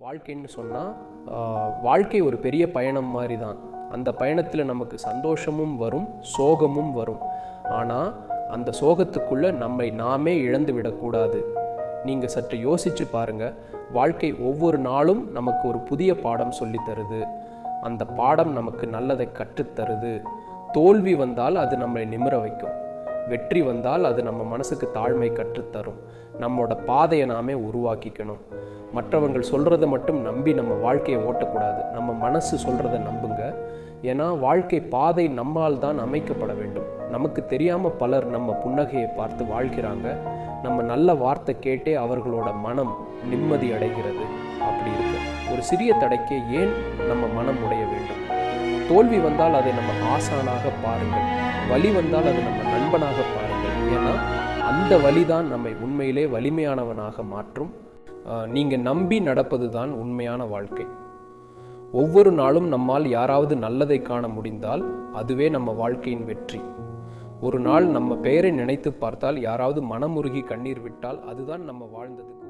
வாழ்க்கைன்னு சொன்னால் வாழ்க்கை ஒரு பெரிய பயணம் மாதிரி தான். அந்த பயணத்தில் நமக்கு சந்தோஷமும் வரும், சோகமும் வரும். ஆனால் அந்த சோகத்துக்குள்ளே நம்மை நாமே இழந்து விடக்கூடாது. நீங்கள் சற்று யோசித்து பாருங்கள். வாழ்க்கை ஒவ்வொரு நாளும் நமக்கு ஒரு புதிய பாடம் சொல்லித்தருது. அந்த பாடம் நமக்கு நல்லதை கற்றுத்தருது. தோல்வி வந்தால் அது நம்மை நிமிர வைக்கும். வெற்றி வந்தால் அது நம்ம மனசுக்கு தாழ்மை கற்றுத்தரும். நம்மளோட பாதையை நாமே உருவாக்கிக்கணும். மற்றவங்க சொல்கிறத மட்டும் நம்பி நம்ம வாழ்க்கையை ஓட்டக்கூடாது. நம்ம மனசு சொல்கிறத நம்புங்க. ஏன்னா வாழ்க்கை பாதை நம்மால் தான் அமைக்கப்பட வேண்டும். நமக்கு தெரியாமல் பலர் நம்ம புன்னகையை பார்த்து வாழ்கிறாங்க. நம்ம நல்ல வார்த்தை கேட்டே அவர்களோட மனம் நிம்மதி அடைகிறது. அப்படி இருக்கு. ஒரு சிறிய தடைக்கே ஏன் நம்ம மனம் உடைய வேண்டும்? தோல்வி வந்தால் அதை நம்ம ஆசானாக பாருங்கள். வலி வந்தால் அது நம்ம நண்பனாக பாருங்கள். ஏன்னா அந்த வலிதான் நம்மை உண்மையிலே வலிமையானவனாக மாற்றும். நீங்கள் நம்பி நடப்பது தான் உண்மையான வாழ்க்கை. ஒவ்வொரு நாளும் நம்மால் யாராவது நல்லதை காண முடிந்தால் அதுவே நம்ம வாழ்க்கையின் வெற்றி. ஒரு நாள் நம்ம பெயரை நினைத்து பார்த்தால் யாராவது மனமுருகி கண்ணீர் விட்டால் அதுதான் நம்ம வாழ்ந்ததுக்கு